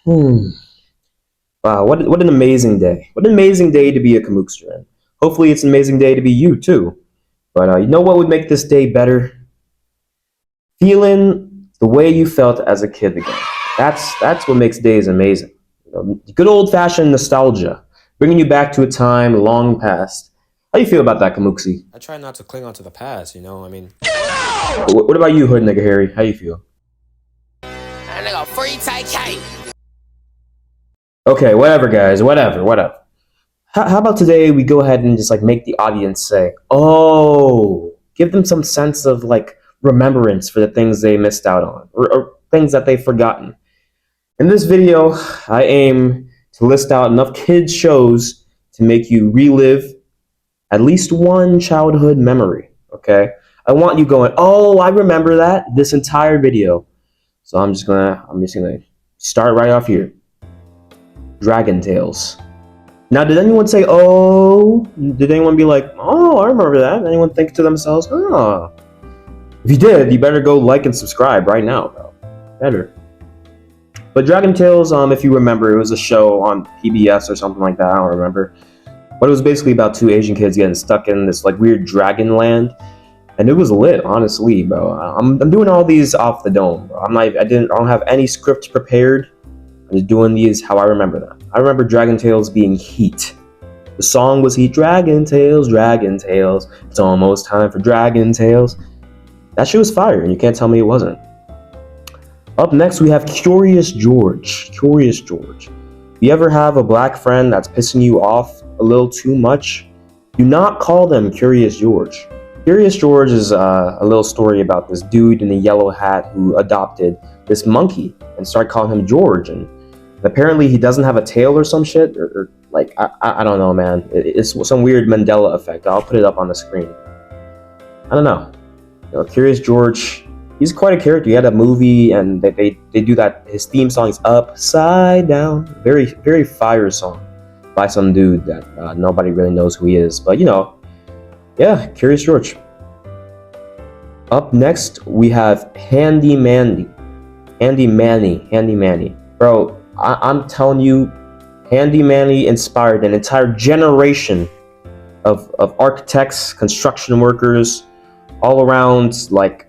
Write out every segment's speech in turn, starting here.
Hmm. Wow, what an amazing day. What an amazing day to be a Kamookster. And hopefully it's an amazing day to be you too. But you know what would make this day better? Feeling the way you felt as a kid again. That's what makes days amazing. You know, good old fashioned nostalgia, bringing you back to a time long past. How do you feel about that, Kamooksy? I try not to cling on to the past, you know? I mean, What about you, Hood Nigga Harry? How you feel? That nigga free TK. Okay, whatever, guys. Whatever. How about today we go ahead and just like make the audience say, "Oh," give them some sense of like remembrance for the things they missed out on or things that they've forgotten. In this video, I aim to list out enough kids shows to make you relive at least one childhood memory. Okay, I want you going, "Oh, I remember that." This entire video. So I'm just gonna start right off here. Dragon Tales. Now, did anyone say, "Oh"? Did anyone be like, "Oh, I remember that"? Did anyone think to themselves, "Oh"? If you did, you better go like and subscribe right now, bro. Better. But Dragon Tales, if you remember, it was a show on PBS or something like that. I don't remember. But it was basically about two Asian kids getting stuck in this like weird dragon land, and it was lit, honestly, bro. I'm doing all these off the dome, bro. I don't have any script prepared. I'm just doing these how I remember them. I remember Dragon Tales being heat. The song was heat. Dragon Tales, Dragon Tales. It's almost time for Dragon Tales. That shit was fire, and you can't tell me it wasn't. Up next, we have Curious George. Curious George. If you ever have a black friend that's pissing you off a little too much, do not call them Curious George. Curious George is a little story about this dude in a yellow hat who adopted this monkey and started calling him George. And apparently he doesn't have a tail or some shit. Or like, I don't know, man. It's some weird Mandela effect. I'll put it up on the screen. I don't know. You know, Curious George, he's quite a character. He had a movie, and they do that. His theme song is Upside Down. Very, very fire song by some dude that nobody really knows who he is. But, you know, yeah, Curious George. Up next, we have Handy Manny. Bro, I'm telling you, Handy Manny inspired an entire generation of architects, construction workers, all around, like,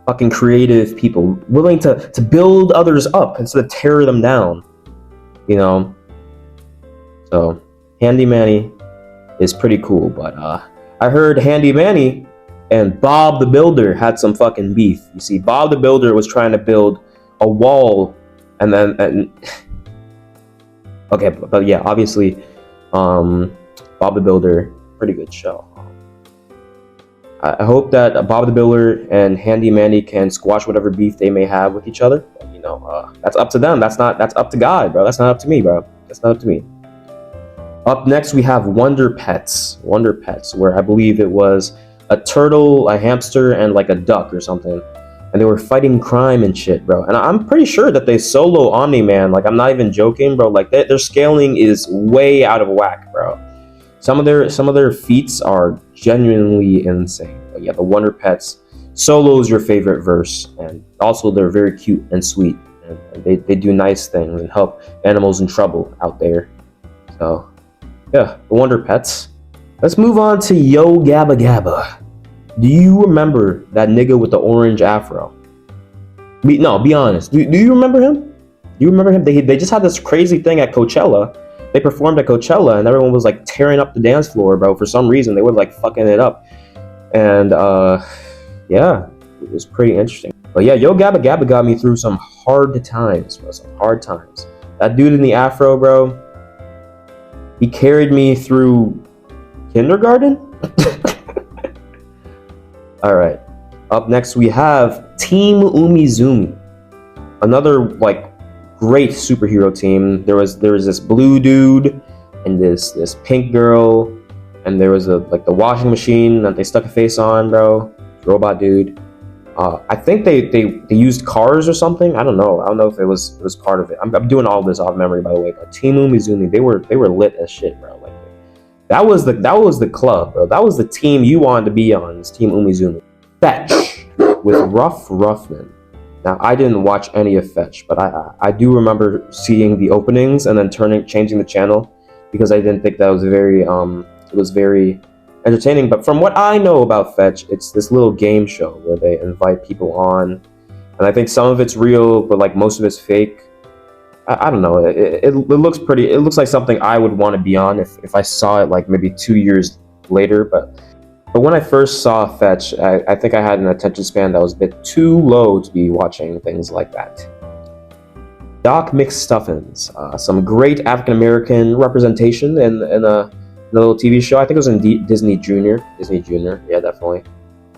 fucking creative people, willing to build others up instead of tear them down, you know? So, Handy Manny is pretty cool, but, I heard Handy Manny and Bob the Builder had some fucking beef. You see, Bob the Builder was trying to build a wall, and okay, but yeah, obviously, Bob the Builder, pretty good show. I hope that Bob the Builder and Handy Manny can squash whatever beef they may have with each other. But, you know, that's up to them. That's up to God, bro. That's not up to me, bro. That's not up to me. Up next, we have Wonder Pets. Wonder Pets, where I believe it was a turtle, a hamster, and like a duck or something. And they were fighting crime and shit, bro. And I'm pretty sure that they solo Omni-Man. Like, I'm not even joking, bro. Like, their scaling is way out of whack, bro. Some of their feats are genuinely insane. But yeah, the Wonder Pets. Solo is your favorite verse. And also, they're very cute and sweet. And they do nice things and help animals in trouble out there. So, yeah, the Wonder Pets. Let's move on to Yo Gabba Gabba. Do you remember that nigga with the orange afro? Be honest. Do you remember him? Do you remember him? They just had this crazy thing at Coachella. They performed at Coachella, and everyone was like tearing up the dance floor, bro. For some reason, they were like fucking it up. And yeah, it was pretty interesting. But yeah, Yo Gabba Gabba got me through some hard times, bro. Some hard times. That dude in the afro, bro. He carried me through kindergarten? Alright. Up next we have Team Umizoomi. Another like great superhero team. There was this blue dude and this pink girl, and there was the washing machine that they stuck a face on, bro. Robot dude. I think they used cars or something. I don't know. I don't know if it was part of it. I'm doing all this off memory, by the way. But Team Umizoomi, they were lit as shit, bro. Like that was the club, bro. That was the team you wanted to be on. This Team Umizoomi. Fetch with Rough Ruffman. Now, I didn't watch any of Fetch, but I do remember seeing the openings and then changing the channel because I didn't think that was very entertaining. But from what I know about Fetch, it's this little game show where they invite people on, and I think some of it's real, but like most of it's fake. I don't know. It looks pretty. It looks like something I would want to be on if I saw it like maybe 2 years later, But when I first saw Fetch, I think I had an attention span that was a bit too low to be watching things like that. Doc McStuffins, some great African American representation in a little TV show. I think it was in Disney Junior. Disney Junior, yeah, definitely.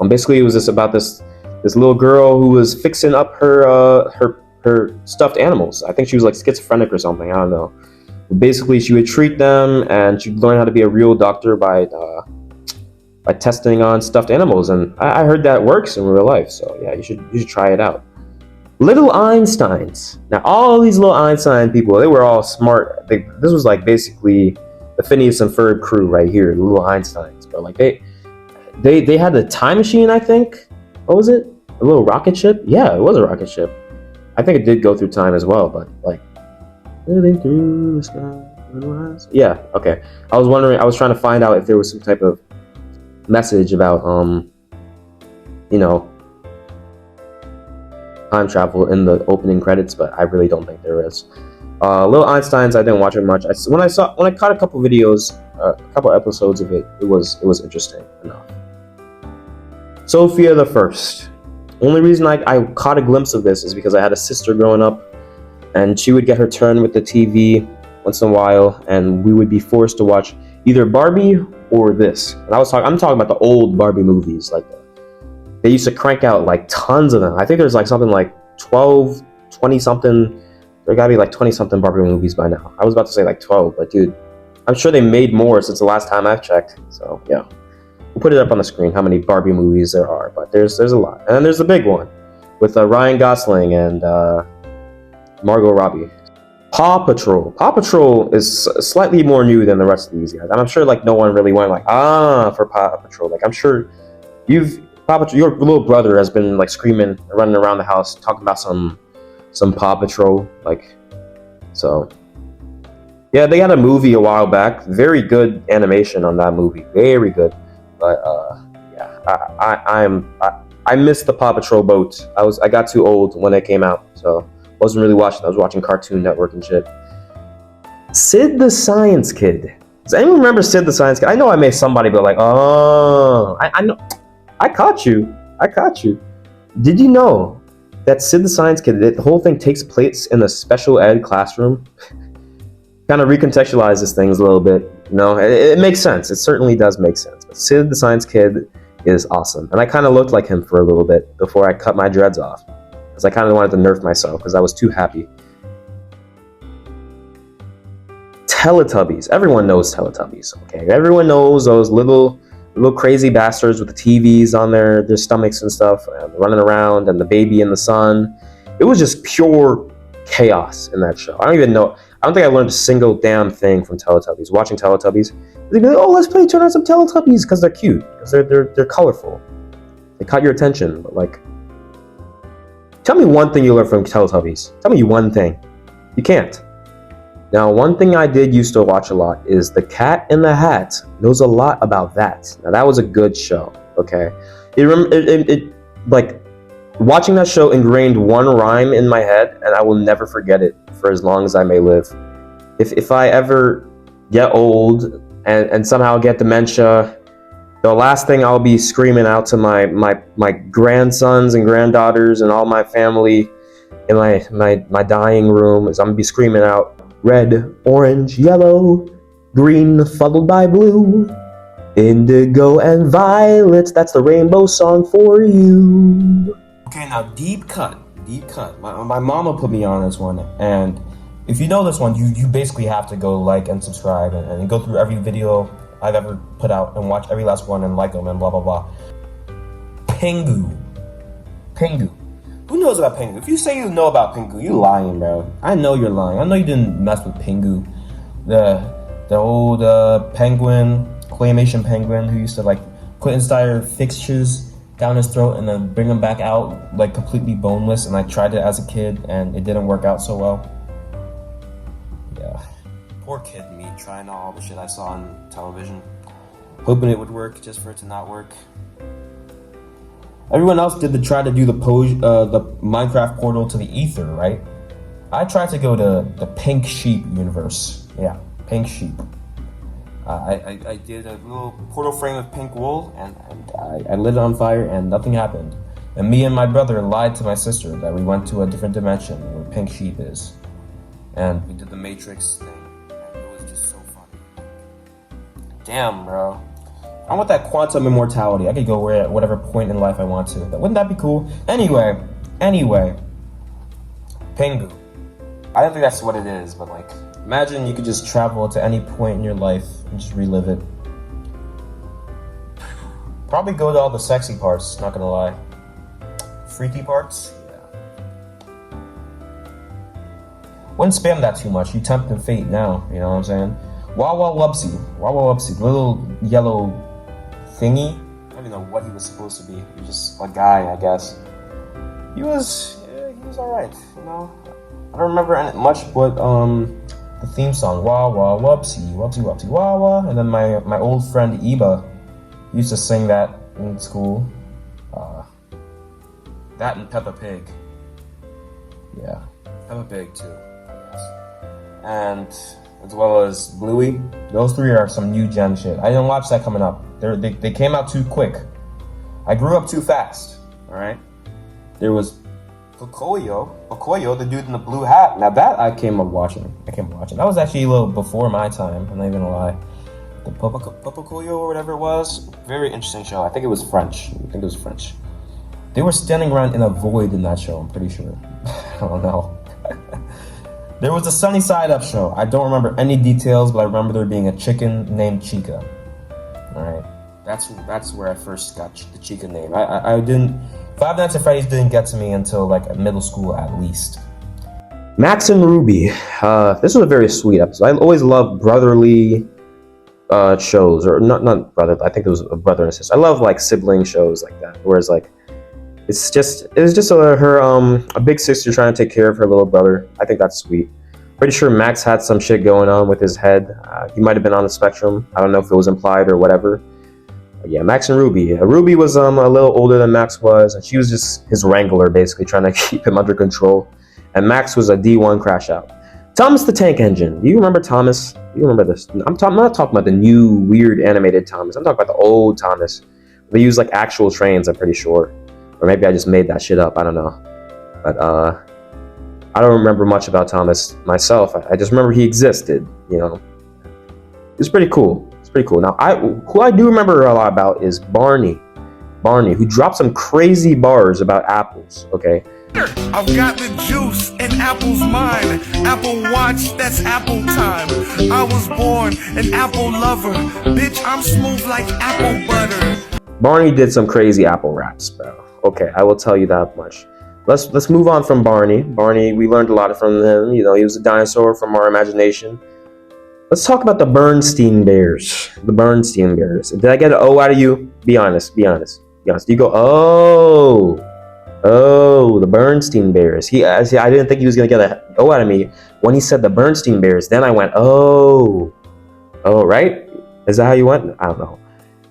Basically, it was about this little girl who was fixing up her stuffed animals. I think she was like schizophrenic or something. I don't know. But basically, she would treat them, and she'd learn how to be a real doctor by testing on stuffed animals, and I heard that works in real life. So yeah, you should try it out. Little Einsteins. Now all these little Einstein people, they were all smart. This was like basically the Phineas and Ferb crew right here, the little Einsteins. But like they had the time machine, I think. What was it? A little rocket ship? Yeah, it was a rocket ship. I think it did go through time as well, but like living through the sky. Yeah, okay. I was trying to find out if there was some type of message about time travel in the opening credits, but I really don't think there is. Little Einsteins, I didn't watch it much. When I caught a couple videos, a couple episodes of it, it was interesting enough. Sophia the First. Only reason I caught a glimpse of this is because I had a sister growing up, and she would get her turn with the TV once in a while, and we would be forced to watch either Barbie or this. And I'm talking about the old Barbie movies. Like they used to crank out like tons of them. I think there's like something like 12, 20 something. There gotta be like 20 something Barbie movies by now. I was about to say like 12, but dude, I'm sure they made more since the last time I've checked. So yeah, we'll put it up on the screen how many Barbie movies there are. But there's a lot, and then there's the big one with Ryan Gosling and Margot Robbie. Paw Patrol. Paw Patrol is slightly more new than the rest of these guys. And I'm sure like no one really went like for Paw Patrol. Like I'm sure your little brother has been like screaming, running around the house, talking about some Paw Patrol. Like, so yeah, they had a movie a while back. Very good animation on that movie. Very good. But yeah, I missed the Paw Patrol boat. I got too old when it came out, so wasn't really watching. I was watching Cartoon Network and shit. Sid the Science Kid. Does anyone remember Sid the Science Kid? I know I made somebody go like, oh, I know. I caught you. Did you know that Sid the Science Kid, the whole thing takes place in a special ed classroom? Kind of recontextualizes things a little bit. You know, it makes sense. It certainly does make sense. But Sid the Science Kid is awesome. And I kind of looked like him for a little bit before I cut my dreads off. Because I kind of wanted to nerf myself because I was too happy. Teletubbies. Everyone knows Teletubbies, okay? Everyone knows those little crazy bastards with the TVs on their stomachs and stuff, and running around, and the baby in the sun. It was just pure chaos in that show. I don't think I learned a single damn thing from Teletubbies. Watching Teletubbies, they'd be like, oh, let's turn on some Teletubbies because they're cute, because they're colorful. They caught your attention, but like, tell me one thing you learned from Teletubbies. Tell me one thing. You can't. Now, one thing I did used to watch a lot is The Cat in the Hat. Knows a lot about that. Now, that was a good show, okay? Like, watching that show ingrained one rhyme in my head, and I will never forget it for as long as I may live. If I ever get old and somehow get dementia, the last thing I'll be screaming out to my grandsons and granddaughters and all my family in my dying room is I'm gonna be screaming out, red, orange, yellow, green followed by blue, indigo and violet, that's the rainbow song for you. Okay, now deep cut. My mama put me on this one, and if you know this one, you basically have to go like and subscribe and go through every video I've ever put out and watch every last one and like them and blah blah blah. Pingu. Who knows about Pingu? If you say you know about Pingu, you lying, bro. I know you're lying. I know you didn't mess with Pingu. The old penguin, claymation penguin who used to like put inside her fixtures down his throat and then bring him back out like completely boneless. And I tried it as a kid and it didn't work out so well. Yeah. Poor kid me, trying all the shit I saw on television. Hoping it would work just for it to not work. Everyone else did try to do the Minecraft portal to the ether, right? I tried to go to the Pink Sheep universe. Yeah, Pink Sheep. I did a little portal frame of pink wool, and I lit it on fire, and nothing happened. And me and my brother lied to my sister that we went to a different dimension where Pink Sheep is. And we did the Matrix thing, and it was just so funny. Damn, bro. I want that quantum immortality. I could go at whatever point in life I want to. Wouldn't that be cool? Anyway. Pingu. I don't think that's what it is, but like, imagine you could just travel to any point in your life and just relive it. Probably go to all the sexy parts, not gonna lie. Freaky parts? Yeah. Wouldn't spam that too much. You tempting fate now, you know what I'm saying? Wawa Wubsy, the little yellow thingy. I don't even know what he was supposed to be. He was just a guy, I guess. He was alright, you know? I don't remember much, but the theme song, Wawa Wubsy, Wawa, and then my old friend Iba used to sing that in school. That and Peppa Pig. Yeah, Peppa Pig too, I guess. And as well as Bluey. Those three are some new gen shit. I didn't watch that coming up. They came out too quick. I grew up too fast. All right. There was Okoyo, the dude in the blue hat. Now that I came up watching. That was actually a little before my time. I'm not even gonna lie. The Popokoyo or whatever it was. Very interesting show. I think it was French. They were standing around in a void in that show. I'm pretty sure. I don't know. There was a Sunny Side Up show. I don't remember any details, but I remember there being a chicken named Chica. All right, that's where I first got the Chica name. I didn't. Five Nights at Freddy's didn't get to me until like middle school at least. Max and Ruby. This was a very sweet episode. I always loved brotherly shows, or not brother. I think it was a brother and sister. I love like sibling shows like that. Whereas like. It was just a big sister trying to take care of her little brother. I think that's sweet. Pretty sure Max had some shit going on with his head. He might have been on the spectrum. I don't know if it was implied or whatever. But yeah, Max and Ruby. Ruby was a little older than Max was, and she was just his wrangler, basically trying to keep him under control. And Max was a D1 crash out. Thomas the Tank Engine. Do you remember Thomas? You remember this? I'm not talking about the new weird animated Thomas. I'm talking about the old Thomas. They use like actual trains, I'm pretty sure. Or maybe I just made that shit up. I don't know. But I don't remember much about Thomas myself. I just remember he existed, you know. It's pretty cool. Now, who I do remember a lot about is Barney. Who dropped some crazy bars about apples, okay? I've got the juice and apple's mine. Apple Watch, that's Apple time. I was born an apple lover. Bitch, I'm smooth like apple butter. Barney did some crazy apple raps, bro. Okay, I will tell you that much. Let's move on from Barney. Barney, we learned a lot from him. You know, he was a dinosaur from our imagination. Let's talk about the Bernstein Bears. Did I get an O out of you? Be honest. Do you go, oh, the Bernstein Bears. I didn't think he was gonna get an O out of me when he said the Bernstein Bears. Then I went, oh, right? Is that how you went? I don't know.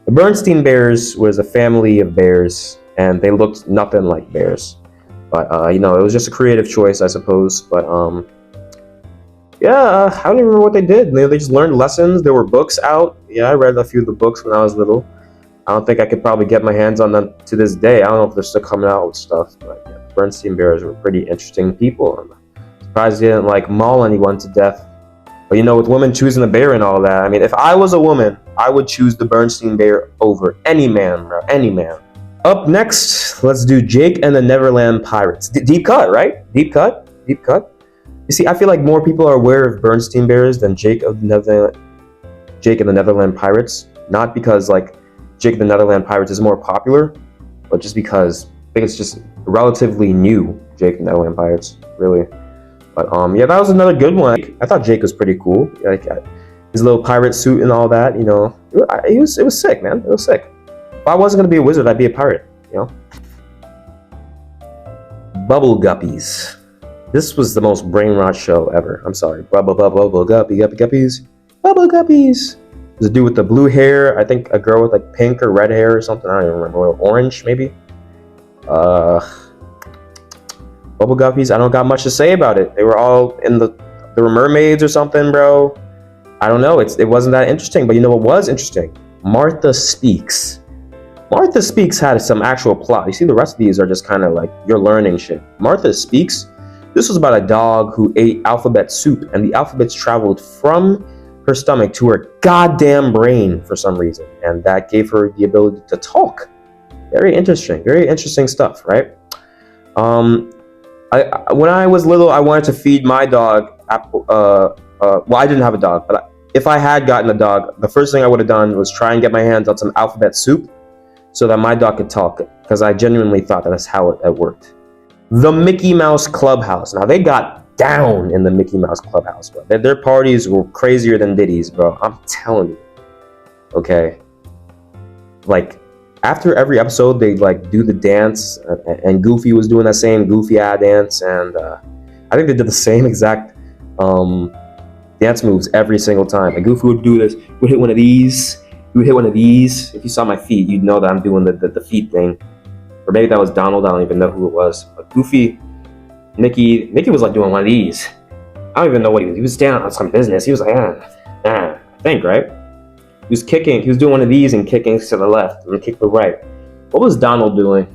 The Bernstein Bears was a family of bears, and they looked nothing like bears. But, you know, it was just a creative choice, I suppose. But, yeah, I don't even remember what they did. They just learned lessons. There were books out. Yeah, I read a few of the books when I was little. I don't think I could probably get my hands on them to this day. I don't know if they're still coming out with stuff. But, yeah, the Bernstein Bears were pretty interesting people. I'm surprised they didn't, like, maul anyone to death. But, you know, with women choosing the bear and all that, I mean, if I was a woman, I would choose the Bernstein Bear over any man, bro. Any man. Up next, let's do Jake and the Neverland Pirates. Deep cut, right? Deep cut. You see, I feel like more people are aware of Bernstein Bears than Jake and the Netherland Pirates. Not because, like, Jake and the Netherland Pirates is more popular, but just because I think it's just relatively new, Jake and the Netherland Pirates, really. But, yeah, that was another good one. I thought Jake was pretty cool. Like, his little pirate suit and all that, you know. It was sick, man. It was sick. If I wasn't going to be a wizard, I'd be a pirate. you know. Bubble Guppies. This was the most brainwash show ever. I'm sorry. Bubble Guppies. Bubble Guppies. There's a dude with the blue hair. I think a girl with like pink or red hair or something. I don't even remember. Or orange, maybe. Bubble Guppies. I don't got much to say about it. They were all in they were mermaids or something, bro. I don't know. It wasn't that interesting. But you know what was interesting? Martha Speaks. Martha Speaks had some actual plot. You see, the rest of these are just kind of like you're learning shit. Martha Speaks. This was about a dog who ate alphabet soup, and the alphabets traveled from her stomach to her goddamn brain for some reason, and that gave her the ability to talk. Very interesting stuff, right? When I was little, I wanted to feed my dog apple. Well, I didn't have a dog, but if I had gotten a dog, the first thing I would have done was try and get my hands on some alphabet soup so that my dog could talk, because I genuinely thought that's how it worked. The Mickey Mouse Clubhouse. Now, they got down in the Mickey Mouse Clubhouse, bro. Their parties were crazier than Diddy's, bro. I'm telling you. Okay. Like, after every episode, they'd like do the dance, and Goofy was doing that same Goofy eye dance, and I think they did the same exact dance moves every single time. Like, Goofy would do this, would hit one of these, he would hit one of these. If you saw my feet, you'd know that I'm doing the feet thing. Or maybe that was Donald, I don't even know who it was. But Goofy, Mickey was like doing one of these. I don't even know what he was down on some business. He was like, I think, right? He was kicking, he was doing one of these and kicking to the left and kick to the right. What was Donald doing?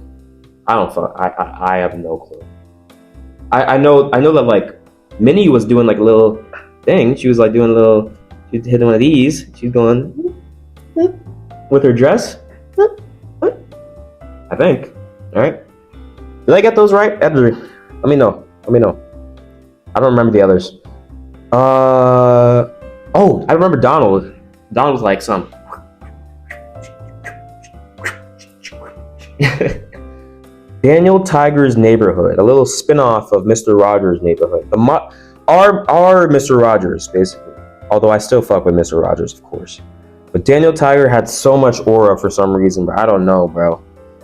I have no clue. I know that like Minnie was doing like a little thing. She was like doing a little, she hit one of these. She's going with her dress. I think. All right. Did I get those right? Let me know. I don't remember the others. Oh, I remember Donald. Donald was like some. Daniel Tiger's Neighborhood, a little spin-off of Mr. Rogers' Neighborhood. Our Mr. Rogers, basically. Although I still fuck with Mr. Rogers, of course. But Daniel Tiger had so much aura for some reason, but I don't know, bro.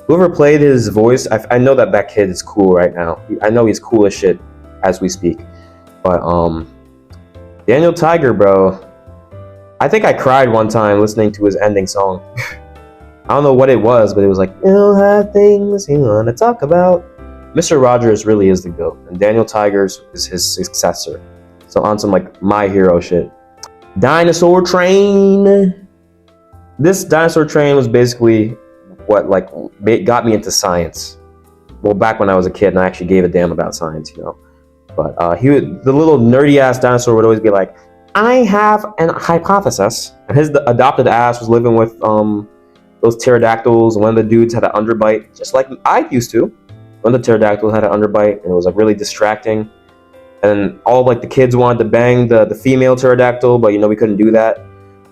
Whoever played his voice, I know that kid is cool right now. I know he's cool as shit as we speak. But Daniel Tiger, bro. I think I cried one time listening to his ending song. I don't know what it was, but it was like, you'll have things you want to talk about. Mr. Rogers really is the GOAT, and Daniel Tiger's is his successor. So on some like My Hero shit. Dinosaur Train. This Dinosaur Train was basically what like got me into science. Well, back when I was a kid and I actually gave a damn about science, you know. But the little nerdy ass dinosaur would always be like, I have an hypothesis. And his adopted ass was living with those pterodactyls. One of the dudes had an underbite, just like I used to. One of the pterodactyls had an underbite, and it was like really distracting. And all like the kids wanted to bang the female pterodactyl, but you know we couldn't do that.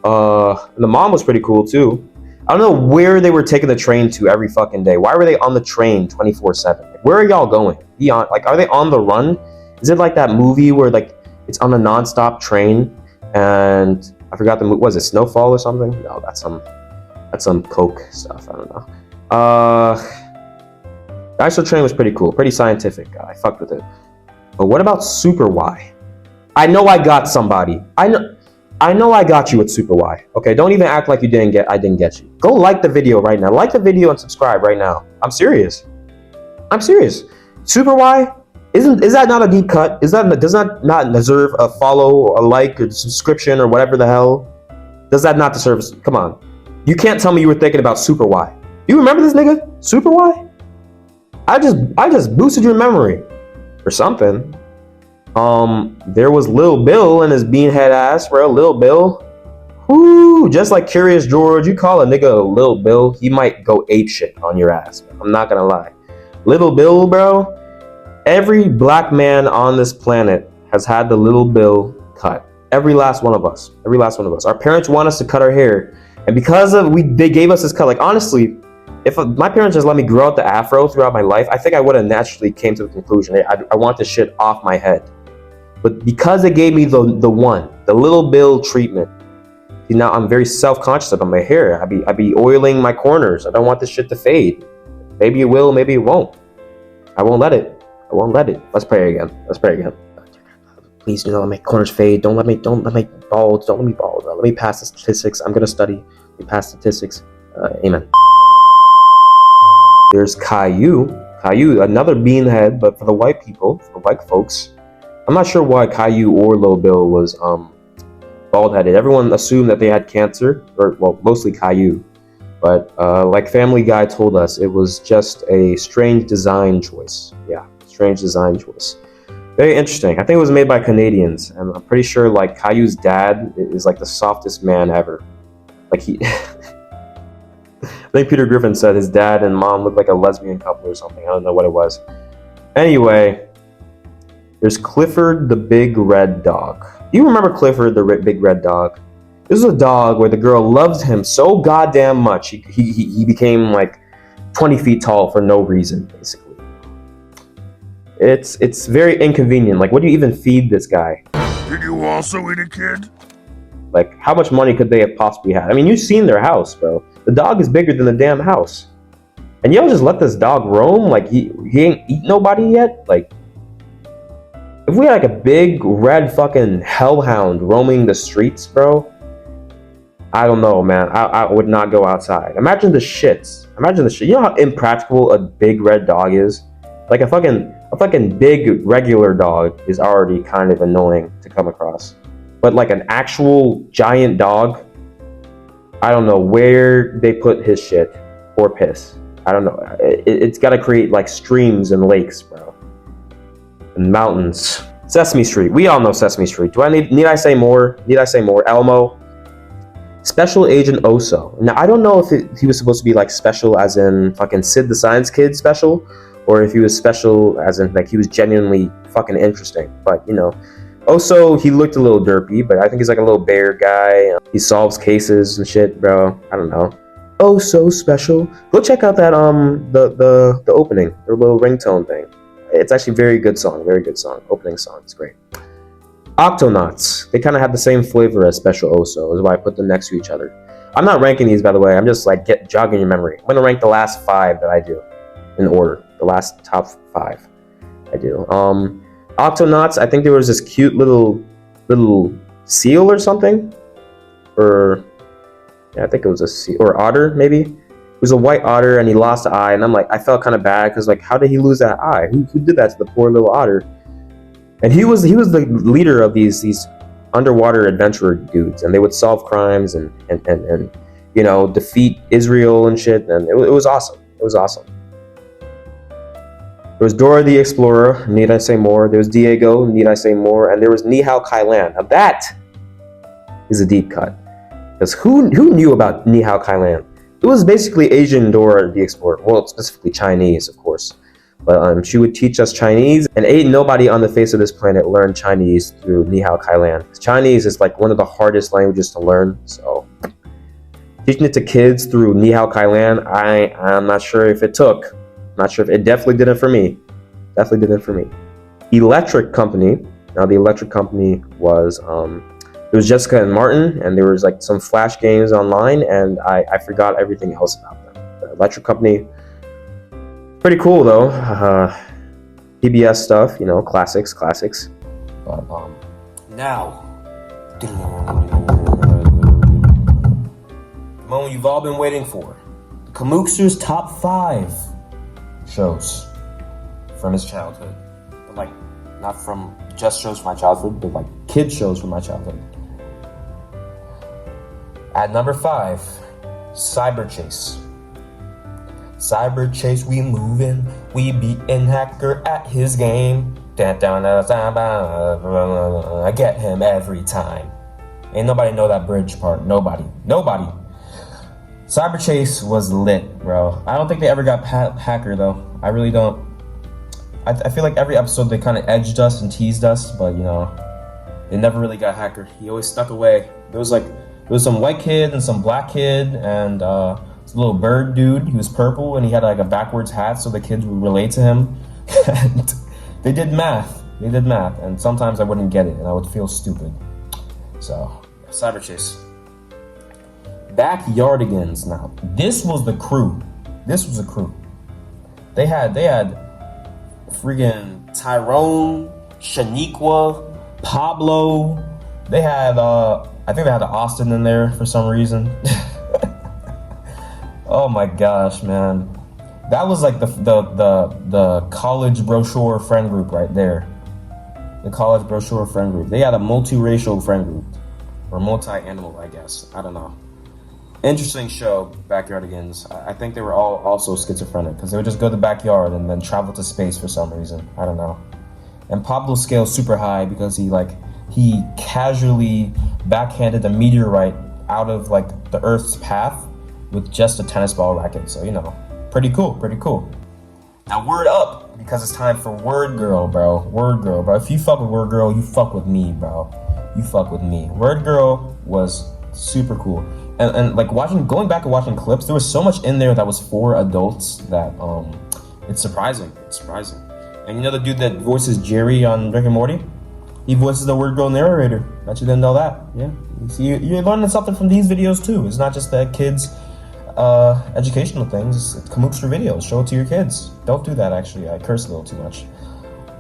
And the mom was pretty cool too. I don't know where they were taking the train to every fucking day. Why were they on the train 24/7? Like, where are y'all going? Are they on the run? Is it like that movie where like it's on a non-stop train and I forgot the movie. Was it Snowfall or something? No, that's some Coke stuff. I don't know. Dinosaur Train was pretty cool, pretty scientific. I fucked with it. But what about Super Y? I know I got somebody. I know I got you at Super Y. Okay, don't even act like I didn't get you. Go like the video right now. Like the video and subscribe right now. I'm serious. Super Y, is that not a deep cut? Does that not deserve a follow, a like, or subscription, or whatever the hell? Does that not deserve? Come on. You can't tell me you were thinking about Super Y. You remember this nigga? Super Y? I just boosted your memory. Or something. There was Lil Bill and his beanhead ass, bro. Lil Bill. Whoo, just like Curious George, you call a nigga Lil Bill, he might go apeshit on your ass. I'm not gonna lie. Little Bill, bro. Every black man on this planet has had the Little Bill cut. Every last one of us. Our parents want us to cut our hair, and because they gave us this cut. Like honestly, if my parents just let me grow out the afro throughout my life, I think I would have naturally came to the conclusion, I want this shit off my head. But because they gave me the Little Bill treatment, see, now I'm very self-conscious about my hair. I be oiling my corners. I don't want this shit to fade. Maybe it will, maybe it won't. I won't let it. I won't let it. Let's pray again. Let's pray again. Please do not let my corners fade. Don't let me bald. Don't let me bald. Let me pass the statistics. I'm gonna study. Let me pass statistics. Amen. There's Caillou. Caillou, another beanhead, but for the white people, for the white folks. I'm not sure why Caillou or Lil Bill was bald-headed. Everyone assumed that they had cancer, or well, mostly Caillou. But like Family Guy told us, it was just a strange design choice. Yeah, strange design choice. Very interesting. I think it was made by Canadians, and I'm pretty sure like Caillou's dad is like the softest man ever. Like he, I think Peter Griffin said his dad and mom looked like a lesbian couple or something. I don't know what it was. Anyway, there's Clifford the Big Red Dog. Do you remember Clifford the Big Red Dog? This is a dog where the girl loved him so goddamn much he became like 20 feet tall for no reason, basically. It's very inconvenient. Like, what do you even feed this guy? Did you also eat a kid? Like, how much money could they have possibly had? I mean, you've seen their house, bro. The dog is bigger than the damn house. And y'all just let this dog roam? Like, he ain't eat nobody yet? Like, if we had like a big red fucking hellhound roaming the streets, bro, I don't know, man. I would not go outside. Imagine the shits. Imagine the shit. You know how impractical a big red dog is? Like a fucking big regular dog is already kind of annoying to come across. But like an actual giant dog, I don't know where they put his shit or piss. I don't know. It's got to create like streams and lakes, bro. And mountains. Sesame Street. We all know Sesame Street. Need I say more? Need I say more? Elmo. Special Agent Oso. Now, I don't know if he was supposed to be like special as in fucking Sid the Science Kid special, or if he was special as in like he was genuinely fucking interesting. But, you know, Oso, he looked a little derpy, but I think he's like a little bear guy. He solves cases and shit, bro. I don't know. Oh, so special. Go check out that the opening, the little ringtone thing. It's actually a very good song. Opening song. It's great. Octonauts. They kind of have the same flavor as Special Oso, is why I put them next to each other. I'm not ranking these, by the way. I'm just like jogging your memory. I'm gonna rank the last 5 that I do in order. The last top 5 I do. Octonauts. I think there was this cute little seal or something, or yeah, I think it was a seal or otter maybe. It was a white otter, and he lost an eye, and I'm like, I felt kind of bad because like, how did he lose that eye? Who did that to the poor little otter? And he was the leader of these underwater adventurer dudes, and they would solve crimes and you know, defeat Israel and shit, and it was awesome. It was awesome. There was Dora the Explorer, need I say more? There was Diego, need I say more? And there was Nihao Kailan. Now that is a deep cut, because who knew about Nihao Kailan? It was basically Asian Dora the Explorer. Well, specifically Chinese, of course. But she would teach us Chinese, and ain't nobody on the face of this planet learned Chinese through Nihao Kailan. Chinese is like one of the hardest languages to learn, so teaching it to kids through Nihao Kailan, I'm not sure if it took. Not sure if it definitely didn't for me. Definitely didn't for me. Electric Company. Now the Electric Company was it was Jessica and Martin, and there was like some Flash games online, and I forgot everything else about them. The Electric Company. Pretty cool though. PBS stuff, you know, classics. But now, the moment you've all been waiting for. Kamookster's top 5 shows from his childhood. But like, not from just shows from my childhood, but like kid shows from my childhood. At number 5, Cyber Chase. Cyber Chase, we moving, we beating Hacker at his game. I get him every time. Ain't nobody know that bridge part. Nobody. Cyber Chase was lit, bro. I don't think they ever got Hacker though. I really don't. I feel like every episode they kind of edged us and teased us, but you know, they never really got Hacker. He always stuck away. There was some white kid and some black kid and this little bird dude. He was purple and he had like a backwards hat, so the kids would relate to him. And they did math, and sometimes I wouldn't get it and I would feel stupid. So, Cyber Chase. Backyardigans. Now, this was a crew. They had freaking Tyrone, Shaniqua, Pablo. They had I think they had Austin in there for some reason. Oh my gosh, man. That was like the college brochure friend group right there. The college brochure friend group. They had a multiracial friend group. Or multi-animal, I guess. I don't know. Interesting show, Backyardigans. I think they were all also schizophrenic because they would just go to the backyard and then travel to space for some reason. I don't know. And Pablo's scale super high because he casually backhanded a meteorite out of like the Earth's path with just a tennis ball racket. So, you know, pretty cool. Now word up, because it's time for Word Girl, bro. Word Girl, bro. If you fuck with Word Girl, you fuck with me, bro. You fuck with me. Word Girl was super cool. And like going back and watching clips, there was so much in there that was for adults that it's surprising. And you know the dude that voices Jerry on Rick and Morty? He voices the Word Girl narrator. Bet you didn't know that. Yeah. See, you're learning something from these videos too. It's not just that kids educational things. It's Kamookster videos. Show it to your kids. Don't do that, actually. I curse a little too much.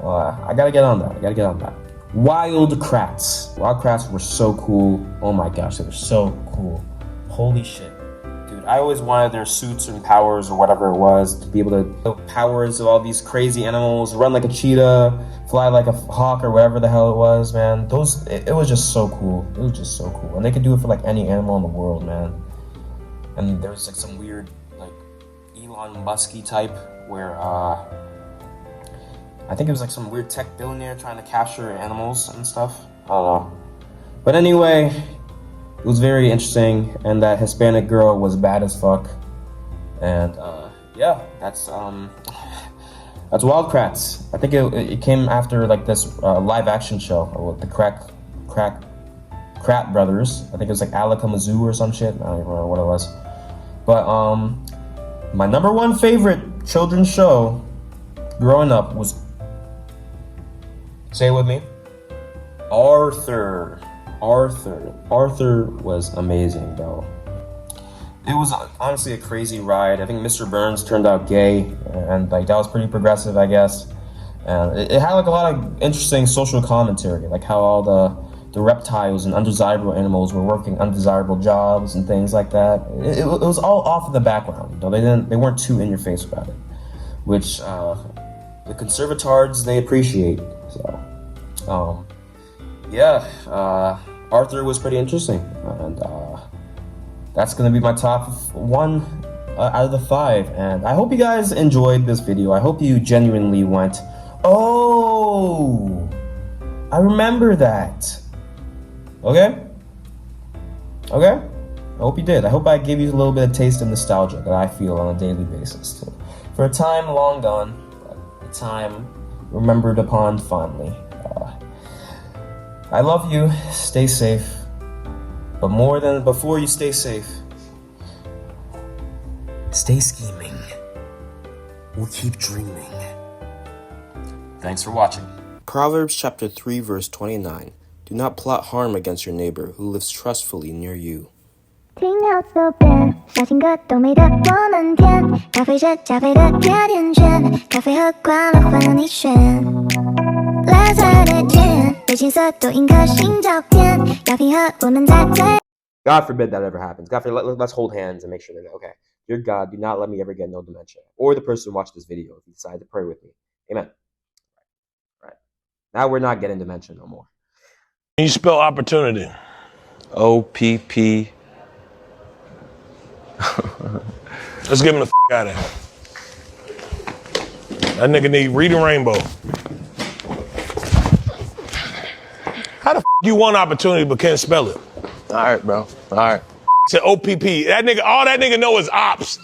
I gotta get on that. Wild Kratts. Wild Kratts were so cool. Oh my gosh, they were so cool. Holy shit. Dude, I always wanted their suits and powers or whatever it was to be able to build powers of all these crazy animals, run like a cheetah, fly like a hawk or whatever the hell it was, man. It was just so cool. It was just so cool. And they could do it for like any animal in the world, man. And there was like some weird like Elon Musky type where I think it was like some weird tech billionaire trying to capture animals and stuff. I don't know. But anyway, it was very interesting, and that Hispanic girl was bad as fuck. And yeah, that's Wild Kratts. I think it came after like this live action show with the Krat brothers. I think it was like Alaka Mizzou or some shit. I don't even remember what it was. But my number one favorite children's show growing up was, say it with me, Arthur. Arthur was amazing, bro. It was honestly a crazy ride. I think Mr. Burns turned out gay, and like that was pretty progressive, I guess. And it had like a lot of interesting social commentary, like how all the reptiles and undesirable animals were working undesirable jobs and things like that. It was all off in the background. You know, they weren't too in your face about it, which the conservatards, they appreciate. So yeah, Arthur was pretty interesting, and that's gonna be my top one out of the 5. And I hope you guys enjoyed this video. I hope you genuinely went, oh, I remember that. Okay? I hope you did. I hope I gave you a little bit of taste of nostalgia that I feel on a daily basis too. For a time long gone, but a time remembered upon fondly. I love you. Stay safe. But more than before you stay safe, stay scheming. We'll keep dreaming. Thanks for watching. Proverbs chapter 3 verse 29. Do not plot harm against your neighbor who lives trustfully near you. 听到左边，小情歌都美得我们甜，咖啡是加菲的甜甜圈，咖啡和快乐换了你选。蓝色的天，对青色多印颗心照片，要平和我们在最。 God forbid that ever happens. God forbid, let's hold hands and make sure that, okay, dear God, do not let me ever get no dementia. Or the person who watched this video, if you decide to pray with me. Amen. Right. Now we're not getting dementia no more. Can you spell opportunity? OPP. Let's get him the f out of here. That nigga need reading rainbow. How the f you want opportunity but can't spell it? All right, bro. All right. Said OPP. That nigga, all that nigga know is ops.